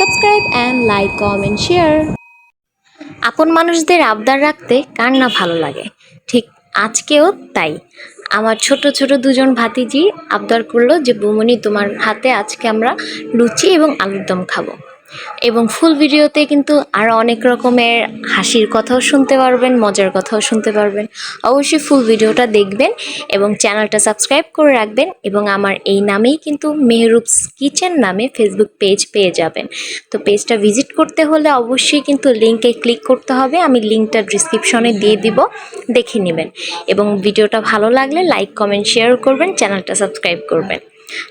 Subscribe and like comment share. আপন মানুষদের আবদার রাখতে কার না ভালো লাগে, ঠিক আজকেও তাই। আমার ছোট ছোট দুজন ভাতিজি আবদার করলো যে বুমনি তোমার হাতে আজকে আমরা লুচি এবং আলুর দম খাবো। এবং ফুল ভিডিওতে কিন্তু আরও অনেক রকমের হাসির কথাও শুনতে পারবেন, মজার কথাও শুনতে পারবেন। অবশ্যই ফুল ভিডিওটা দেখবেন এবং চ্যানেলটা সাবস্ক্রাইব করে রাখবেন। এবং আমার এই নামেই কিন্তু মেহরুবস কিচেন নামে ফেসবুক পেজ পেয়ে যাবেন। তো পেজটা ভিজিট করতে হলে অবশ্যই কিন্তু লিঙ্কে ক্লিক করতে হবে, আমি লিঙ্কটা ডিসক্রিপশনে দিয়ে দিব, দেখে নেবেন। এবং ভিডিওটা ভালো লাগলে লাইক কমেন্ট শেয়ার করবেন, চ্যানেলটা সাবস্ক্রাইব করবেন।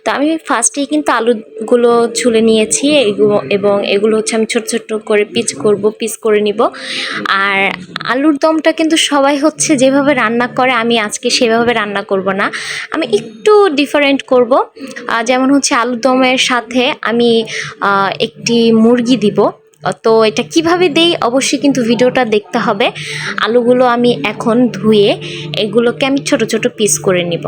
তো আমি ফার্স্টেই কিন্তু আলুগুলো ছুলে নিয়েছি এবং এগুলো হচ্ছে আমি ছোট ছোট করে পিস করে নিব। আর আলুর দমটা কিন্তু সবাই হচ্ছে যেভাবে রান্না করে, আমি আজকে সেভাবে রান্না করব না, আমি একটু ডিফারেন্ট করব। যেমন হচ্ছে আলুর দমের সাথে আমি একটি মুরগি দিব। তো এটা কিভাবে দেই অবশ্যই কিন্তু ভিডিওটা দেখতে হবে। আলুগুলো আমি এখন ধুয়ে এগুলোকে আমি ছোট ছোট পিস করে নিব।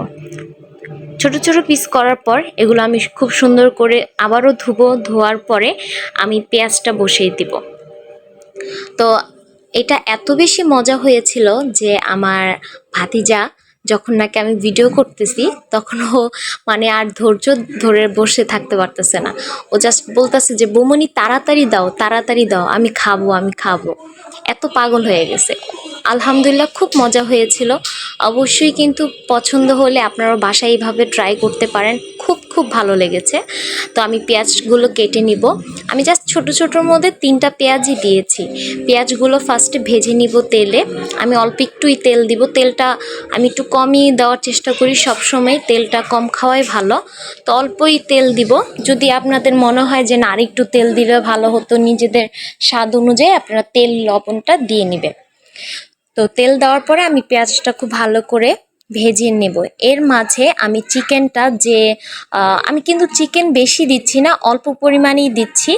ছোট ছোট পিস করার পর এগুলো আমি খুব সুন্দর করে আবারও ধোয়ার পরে আমি পেঁয়াজটা বসিয়ে দিব। তো এটা এত বেশি মজা হয়েছিল যে আমার ভাতিজা যখন নাকি আমি ভিডিও করতেছি তখন ও মানে আর ধৈর্য ধরে বসে থাকতে পারতেছে না। ও জাস্ট বলতেছে যে বৌমনি তাড়াতাড়ি দাও, আমি খাবো। এত পাগল হয়ে গেছে। আলহামদুলিল্লাহ খুব মজা হয়েছিল। অবশ্যই কিন্তু পছন্দ হলে আপনারা বাসায় এইভাবে ট্রাই করতে পারেন, খুব ভালো লেগেছে। তো আমি পেঁয়াজগুলো কেটে নিব। আমি জাস্ট ছোটোর মধ্যে 3টা পেঁয়াজই দিয়েছি। পেঁয়াজগুলো ফার্স্টে ভেজে নিব তেলে। আমি অল্প একটুই তেল দিব, তেলটা আমি একটু কমই দেওয়ার চেষ্টা করি, সবসময় তেলটা কম খাওয়াই ভালো। তো অল্পই তেল দিব। যদি আপনাদের মনে হয় যে না আরেকটু তেল দিলে ভালো হতো, নিজেদের স্বাদ অনুযায়ী আপনারা তেল লবণটা দিয়ে নেবেন। তো তেল দেওয়ার পরে আমি পেঁয়াজটা খুব ভালো করে ভেজে নেব। এর মাঝে আমি চিকেনটা আমি কিন্তু চিকেন বেশি দিচ্ছি না, অল্প পরিমাণেই দিচ্ছি।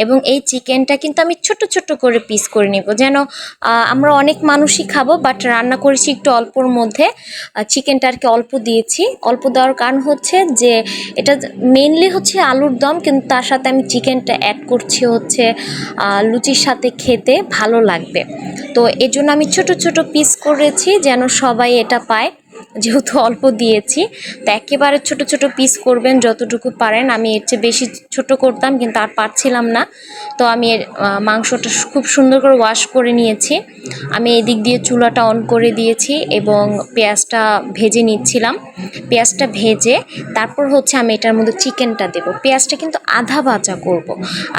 এবং এই চিকেনটা কিন্তু আমি ছোট ছোট করে পিস করে নেব, যেন আমরা অনেক মানুষই খাবো, বাট রান্না করেছি একটু অল্পর মধ্যে। চিকেনটা আর কি অল্প দিয়েছি। অল্প দেওয়ার কারণ হচ্ছে যে এটা মেনলি হচ্ছে আলুর দম, কিন্তু তার সাথে আমি চিকেনটা অ্যাড করছি হচ্ছে লুচির সাথে খেতে ভালো লাগবে। তো এর জন্য আমি ছোট ছোট পিস করেছি যেন সবাই এটা পায়, যেহেতু অল্প দিয়েছি। তো একেবারে ছোট ছোট পিস করবেন যতটুকু পারেন। আমি এর চেয়ে বেশি ছোট করতাম কিন্তু আর পারছিলাম না। তো আমি মাংসটা খুব সুন্দর করে ওয়াশ করে নিয়েছি। আমি এদিক দিয়ে চুলাটা অন করে দিয়েছি এবং পেঁয়াজটা ভেজে নিচ্ছিলাম। পেঁয়াজটা ভেজে তারপর হচ্ছে আমি এটার মধ্যে চিকেনটা দেব। পেঁয়াজটা কিন্তু আধা ভাজা করব।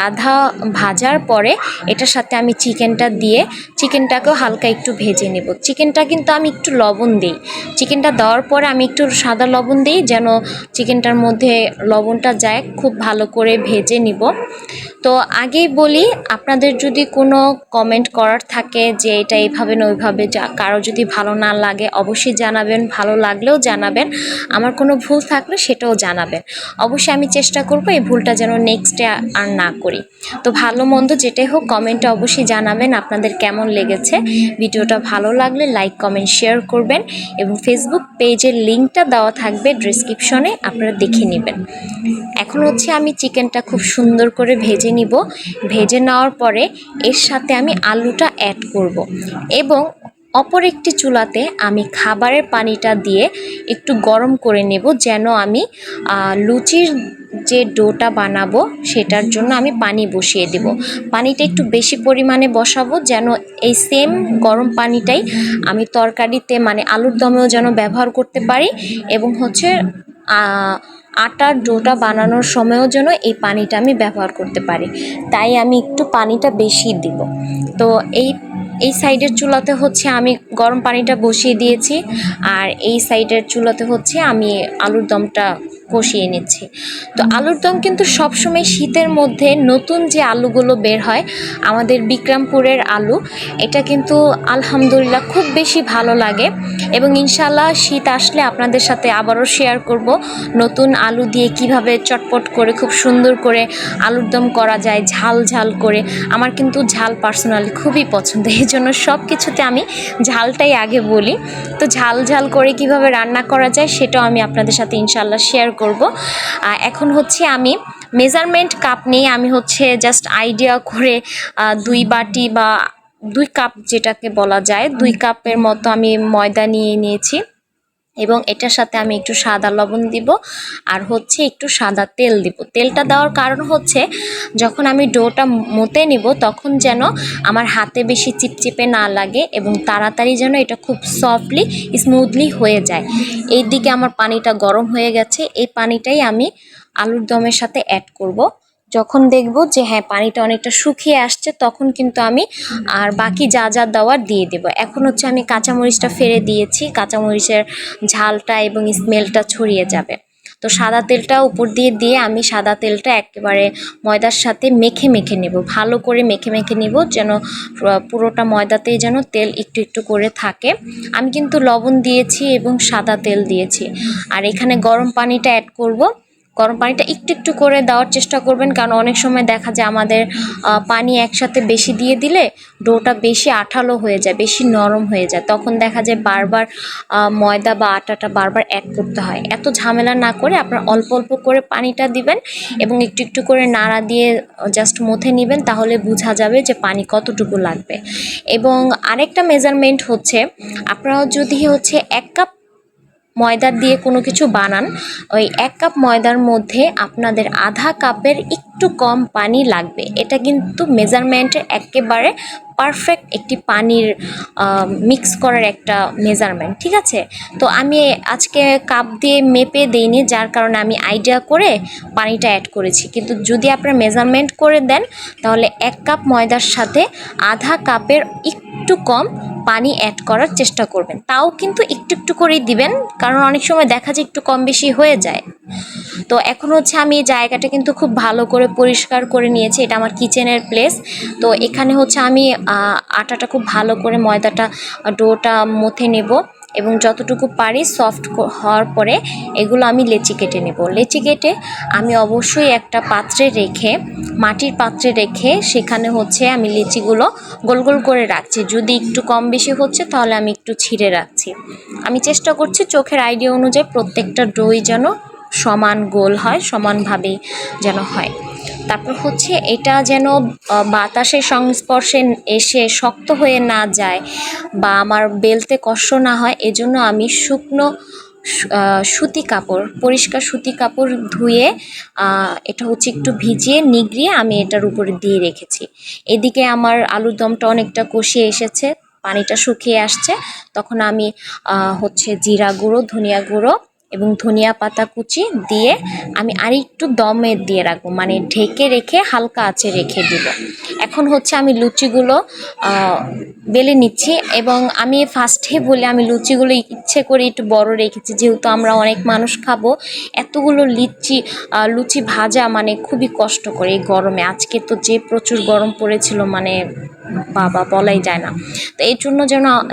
আধা ভাজার পরে এটার সাথে আমি চিকেনটা দিয়ে চিকেনটাকেও হালকা একটু ভেজে নেব। চিকেনটা কিন্তু আমি একটু লবণ দিই। চিকেনটা দেওয়ার পরে আমি একটু সাদা লবণ দিই যেন চিকেনটার মধ্যে লবণটা যায়। খুব ভালো করে ভেজে নিব। তো আগেই বলি, আপনাদের যদি কোনো কমেন্ট করার থাকে যে এটা এইভাবে না ওইভাবে, কারো যদি ভালো না লাগে অবশ্যই জানাবেন, ভালো লাগলেও জানাবেন, আমার কোনো ভুল থাকলে সেটাও জানাবেন। অবশ্যই আমি চেষ্টা করব এই ভুলটা যেন নেক্সটে আর না করি। তো ভালো মন্দ যেটাই হোক কমেন্টে অবশ্যই জানাবেন আপনাদের কেমন লেগেছে। ভিডিওটা ভালো লাগলে লাইক কমেন্ট শেয়ার করবেন এবং ফেসবুক পেজের লিঙ্কটা দেওয়া থাকবে ডেসক্রিপশনে, আপনারা দেখে নেবেন। এখন হচ্ছে আমি চিকেনটা খুব সুন্দর করে ভেজে নিব। ভেজে নেওয়ার পরে এর সাথে আমি আলুটা অ্যাড করব এবং অপর একটি চুলাতে আমি খাবারের পানিটা দিয়ে একটু গরম করে নেব, যেন আমি লুচির যে ডোটা বানাবো সেটার জন্য আমি পানি বসিয়ে দেব। পানিটা একটু বেশি পরিমাণে বসাবো যেন এই সেম গরম পানিটাই আমি তরকারিতে মানে আলুর দমেও যেন ব্যবহার করতে পারি এবং হচ্ছে আটার ডোটা বানানোর সময়ও যেন এই পানিটা আমি ব্যবহার করতে পারি। তাই আমি একটু পানিটা বেশি দিব। তো এই সাইডের চুলাতে হচ্ছে আমি গরম পানিটা বসিয়ে দিয়েছি, আর এই সাইডের চুলাতে হচ্ছে আমি আলুর দমটা কষিয়ে নিচ্ছি। তো আলুর দম কিন্তু সবসময় শীতের মধ্যে নতুন যে আলুগুলো বের হয় আমাদের বিক্রমপুরের আলু, এটা কিন্তু আলহামদুলিল্লাহ খুব বেশি ভালো লাগে। এবং ইনশাল্লাহ শীত আসলে আপনাদের সাথে আবারও শেয়ার করব নতুন আলু দিয়ে কিভাবে চটপট করে খুব সুন্দর করে আলুর দম করা যায় ঝাল ঝাল করে। আমার কিন্তু ঝাল পার্সোনালি খুবই পছন্দ, এই জন্য সব কিছুতে আমি ঝালটাই আগে বলি। তো ঝাল ঝাল করে কিভাবে রান্না করা যায় সেটাও আমি আপনাদের সাথে ইনশাল্লাহ শেয়ার করব। এখন হচ্ছে আমি মেজারমেন্ট কাপ নেই, আমি হচ্ছে জাস্ট আইডিয়া করে 2 বাটি বা 2 কাপ যেটাকে বলা যায়, 2 কাপের মতো আমি ময়দা নিয়ে নিয়েছি এবং এটার সাথে আমি একটু সাদা লবণ দিব আর হচ্ছে একটু সাদা তেল দিব। তেলটা দেওয়ার কারণ হচ্ছে যখন আমি ডোটা মতে নিব তখন যেন আমার হাতে বেশি চিপচিপে না লাগে এবং তাড়াতাড়ি যেন এটা খুব সফটলি স্মুথলি হয়ে যায়। এই দিকে আমার পানিটা গরম হয়ে গেছে, এই পানিটাই আমি আলুর দমের সাথে অ্যাড করব। যখন দেখব যে হ্যাঁ পানিটা অনেকটা শুকিয়ে আসছে তখন কিন্তু আমি আর বাকি যা যা দেওয়ার দিয়ে দেব। এখন হচ্ছে আমি কাঁচামরিচটা ফেলে দিয়েছি, কাঁচামরিচের ঝালটা এবং স্মেলটা ছড়িয়ে যাবে। তো সাদা তেলটা উপর দিয়ে দিয়ে আমি সাদা তেলটা একেবারে ময়দার সাথে মেখে মেখে নেব, ভালো করে মেখে মেখে নেব যেন পুরোটা ময়দাতেই যেন তেল একটু একটু করে থাকে। আমি কিন্তু লবণ দিয়েছি এবং সাদা তেল দিয়েছি। আর এখানে গরম পানিটা অ্যাড করব। গরম পানিটা একটু একটু করে দেওয়ার চেষ্টা করবেন, কারণ অনেক সময় দেখা যায় আমাদের পানি একসাথে বেশি দিয়ে দিলে ডোটা বেশি আঠালো হয়ে যায়, বেশি নরম হয়ে যায়, তখন দেখা যায় বারবার ময়দা বা আটাটা বারবার অ্যাড করতে হয়। এত ঝামেলা না করে আপনারা অল্প অল্প করে পানিটা দিবেন এবং একটু একটু করে নাড়া দিয়ে জাস্ট মথে নেবেন, তাহলে বোঝা যাবে যে পানি কতটুকু লাগবে। এবং আরেকটা মেজারমেন্ট হচ্ছে, আপনারা যদি হচ্ছে 1 কাপ ময়দা দিয়ে কোনো কিছু বানান, ওই 1 কাপ ময়দার মধ্যে আপনাদের আধা কাপের একটু কম পানি লাগবে। এটা কিন্তু মেজারমেন্টের একেবারে পারফেক্ট একটি পানির মিক্স করার একটা মেজারমেন্ট, ঠিক আছে? তো আমি আজকে কাপ দিয়ে মেপে দিইনি, যার কারণে আমি আইডিয়া করে পানিটা অ্যাড করেছি। কিন্তু যদি আপনারা মেজারমেন্ট করে দেন তাহলে 1 কাপ ময়দার সাথে আধা কাপের একটু কম পানি অ্যাড করার চেষ্টা করবেন, তাও কিন্তু একটু একটু করেই দিবেন, কারণ অনেক সময় দেখা যায় একটু কম বেশি হয়ে যায়। তো এখন হচ্ছে আমি এই জায়গাটা কিন্তু খুব ভালো করে পরিষ্কার করে নিয়েছি, এটা আমার কিচেনের প্লেস। তো এখানে হচ্ছে আমি আটাটা খুব ভালো করে ময়দাটা ডোটা মথে নেব এবং যতটুকু পারি সফট হওয়ার পরে এগুলো আমি লেচি কেটে নেব। লেচি কেটে আমি অবশ্যই একটা পাত্রে রেখে, মাটির পাত্রে রেখে সেখানে হচ্ছে আমি লিচিগুলো গোল গোল করে রাখছি। যদি একটু কম বেশি হচ্ছে তাহলে আমি একটু ছিঁড়ে রাখছি। আমি চেষ্টা করছি চোখের আইডিয়া অনুযায়ী প্রত্যেকটা ডোই যেন সমান গোল হয়, সমানভাবেই যেন হয়। তারপর হচ্ছে এটা যেন বাতাসের সংস্পর্শে এসে শক্ত হয়ে না যায় বা আমার বেলতে কষ্ট না হয়, এজন্য আমি শুকনো সুতি কাপড়, পরিষ্কার সুতি কাপড় ধুয়ে এটা হচ্ছে একটু ভিজিয়ে নিগড়িয়ে আমি এটার উপরে দিয়ে রেখেছি। এদিকে আমার আলুর দমটা অনেকটা কষিয়ে এসেছে, পানিটা শুকিয়ে আসছে, তখন আমি হচ্ছে জিরা গুঁড়ো, ধনিয়া গুঁড়ো এবং ধনিয়া পাতা কুচি দিয়ে আমি আরেকটু দমে দিয়ে রাখবো, মানে ঢেকে রেখে হালকা আঁচে রেখে দিব। এখন হচ্ছে আমি লুচিগুলো বেলে নিচ্ছি এবং আমি ফার্স্টে বলি আমি লুচিগুলো ইচ্ছে করে একটু বড় রেখেছি, যেহেতু আমরা অনেক মানুষ খাবো। এতগুলো লুচি ভাজা মানে খুবই কষ্ট করে এই গরমে। আজকে তো যে প্রচুর গরম পড়েছিল, মানে বাবা বলাই যায় না। তো এর জন্য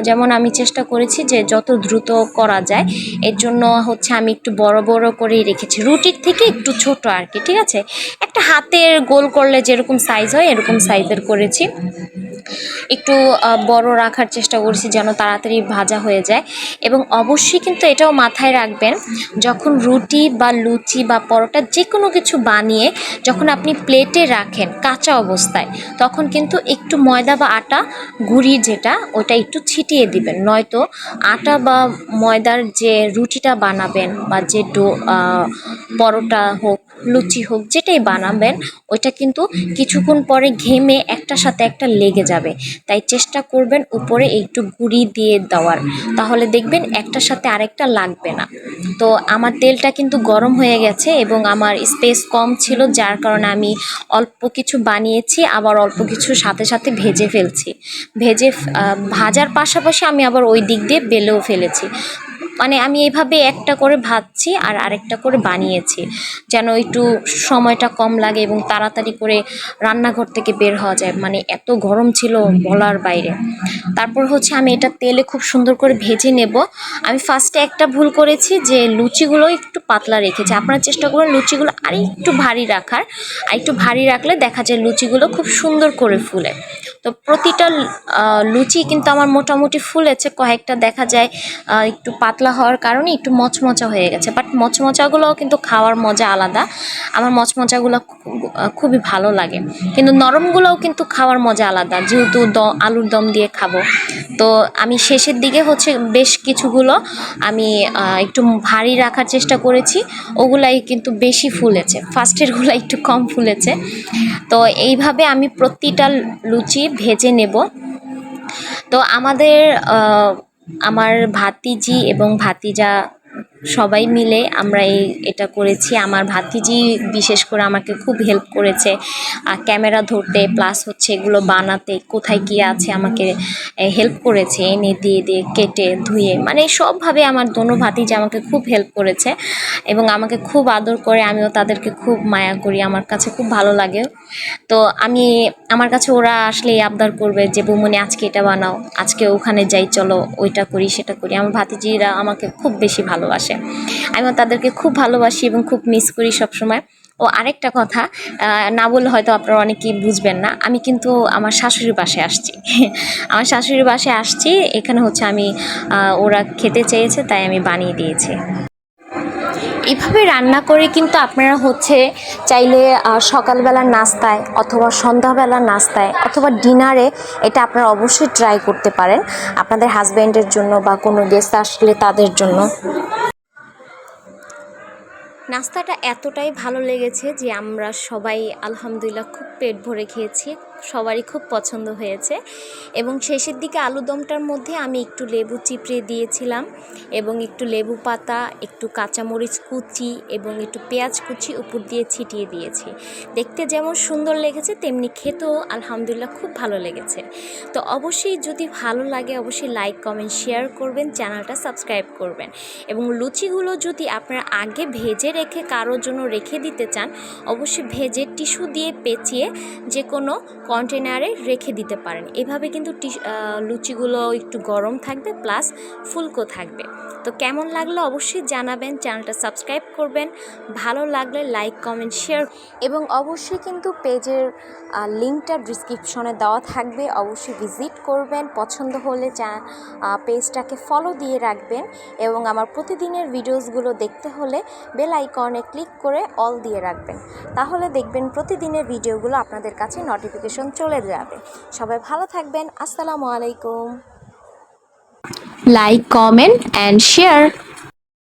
যেমন আমি চেষ্টা করেছি যে যত দ্রুত করা যায়, এর জন্য হচ্ছে আমি একটু বড় বড় করেই রেখেছি, রুটির থেকে একটু ছোট আর কি, ঠিক আছে? একটা হাতের গোল করলে যেরকম সাইজ হয় এরকম সাইজের করেছি। একটু বড় রাখার চেষ্টা করছি যেন তাড়াতাড়ি ভাজা হয়ে যায়। এবং অবশ্যই কিন্তু এটাও মাথায় রাখবেন, যখন রুটি বা লুচি বা পরোটা যে কোনো কিছু বানিয়ে যখন আপনি প্লেটে রাখেন কাঁচা অবস্থায়, তখন কিন্তু একটু ময়দা বা আটা গুঁড়ি যেটা ওটা একটু ছিটিয়ে দিবেন, নয়তো আটা বা ময়দার যে রুটিটা বানাবেন বা যে পরোটা হোক লুচি হোক যেটাই বানাবেন, ওইটা কিন্তু কিছুক্ষণ পরে ঘেমে একটার সাথে একটা লেগে যাবে। তাই চেষ্টা করবেন উপরে একটু গুঁড়ি দিয়ে দেওয়ার, তাহলে দেখবেন একটার সাথে আরেকটা লাগবে না। তো আমার তেলটা কিন্তু গরম হয়ে গেছে এবং আমার স্পেস কম ছিল, যার কারণে আমি অল্প কিছু বানিয়েছি, আবার অল্প কিছু সাথে সাথে ভেজে ফেলছি। ভাজার পাশাপাশি আমি আবার ওই দিক দিয়ে বেলেও ফেলেছি, মানে আমি এইভাবে একটা করে ভাজছি আর আরেকটা করে বানিয়েছি, যেন একটু সময়টা কম লাগে এবং তাড়াতাড়ি করে রান্নাঘর থেকে বের হওয়া যায়, মানে এত গরম ছিল বলার বাইরে। তারপর হচ্ছে আমি এটা তেলে খুব সুন্দর করে ভেজে নেব। আমি ফার্স্টে একটা ভুল করেছি যে লুচিগুলো একটু পাতলা রেখেছি, আপনারা চেষ্টা করুন লুচিগুলো আর একটু ভারী রাখার, আর একটু ভারী রাখলে দেখা যায় লুচিগুলো খুব সুন্দর করে ফুলে। তো প্রতিটা লুচি কিন্তু আমার মোটামুটি ফুলেছে, কয়েকটা দেখা যায় একটু পাতলা হওয়ার কারণে একটু মচমচা হয়ে গেছে, বাট মচমচাগুলোও কিন্তু খাওয়ার মজা আলাদা। আমার মচমচাগুলো খুবই ভালো লাগে, কিন্তু নরমগুলোও কিন্তু খাওয়ার মজা আলাদা, যেহেতু আলুর দম দিয়ে খাবো। তো আমি শেষের দিকে হচ্ছে বেশ কিছুগুলো আমি একটু ভারী রাখার চেষ্টা করেছি, ওগুলাই কিন্তু বেশি ফুলেছে, ফার্স্টেরগুলো একটু কম ফুলেছে। তো এইভাবে আমি প্রতিটা লুচি ভেজে নেব। তো আমার ভাতিজি এবং ভাতিজা সবাই মিলে আমরা এটা করেছি। আমার ভাতিজি বিশেষ করে আমাকে খুব হেল্প করেছে ক্যামেরা ধরতে, প্লাস হচ্ছে এগুলো বানাতে, কোথায় কী আছে আমাকে হেল্প করেছে, এনে দিয়ে কেটে ধুয়ে, মানে সবভাবে আমার দোনো ভাতিজা আমাকে খুব হেল্প করেছে এবং আমাকে খুব আদর করে, আমিও তাদেরকে খুব মায়া করি, আমার কাছে খুব ভালো লাগে। তো আমার কাছে ওরা আসলে আবদার করবে যে বৌমনি আজকে এটা বানাও, আজকে ওখানে যাই, চলো ওইটা করি সেটা করি। আমার ভাতিজিরা আমাকে খুব বেশি ভালোবাসে, আমিও তাদেরকে খুব ভালোবাসি এবং খুব মিস করি সবসময়। ও আরেকটা কথা না বললে হয়তো আপনারা অনেকেই বুঝবেন না, আমি কিন্তু আমার শাশুড়ির বাসায় আসছি আমার শাশুড়ির বাসায় আসছি, এখানে হচ্ছে আমি ওরা খেতে চেয়েছে তাই আমি বানিয়ে দিয়েছি। এভাবে রান্না করে কিন্তু আপনারা হচ্ছে চাইলে সকালবেলার নাস্তায় অথবা সন্ধ্যাবেলার নাস্তায় অথবা ডিনারে এটা আপনারা অবশ্যই ট্রাই করতে পারেন আপনাদের হাজব্যান্ডের জন্য বা কোনো গেস্ট আসলে তাদের জন্য। নাস্তাটা এতটাই ভালো লেগেছে যে আমরা সবাই আলহামদুলিল্লাহ খুব পেট ভরে খেয়েছি, সবারই খুব পছন্দ হয়েছে। এবং শেষের দিকে আলুদমটার মধ্যে আমি একটু লেবু চিপড়ে দিয়েছিলাম এবং একটু লেবু পাতা, একটু কাঁচামরিচ কুচি এবং একটু পেঁয়াজ কুচি উপর দিয়ে ছিটিয়ে দিয়েছি। দেখতে যেমন সুন্দর লেগেছে তেমনি খেতেও আলহামদুলিল্লাহ খুব ভালো লেগেছে। তো অবশ্যই যদি ভালো লাগে অবশ্যই লাইক কমেন্ট শেয়ার করবেন, চ্যানেলটা সাবস্ক্রাইব করবেন। এবং লুচিগুলো যদি আপনারা আগে ভেজে রেখে কারোর জন্য রেখে দিতে চান, অবশ্যই ভেজে টিস্যু দিয়ে পেঁচিয়ে যে কোনো কন্টেনারে রেখে দিতে পারেন। এভাবে কিন্তু লুচিগুলো একটু গরম থাকবে প্লাস ফুলকো থাকবে। তো কেমন লাগলো অবশ্যই জানাবেন, চ্যানেলটা সাবস্ক্রাইব করবেন, ভালো লাগলে লাইক কমেন্ট শেয়ার এবং অবশ্যই কিন্তু পেজের লিঙ্কটা ডিসক্রিপশনে দেওয়া থাকবে, অবশ্যই ভিজিট করবেন। পছন্দ হলে পেজটাকে ফলো দিয়ে রাখবেন এবং আমার প্রতিদিনের ভিডিওসগুলো দেখতে হলে বেল আইকনে ক্লিক করে অল দিয়ে রাখবেন, তাহলে দেখবেন প্রতিদিনের ভিডিওগুলো আপনাদের কাছে নোটিফিকেশন চলে যাবে। সবাই ভালো থাকবেন, আসসালামু আলাইকুম। Like comment and share.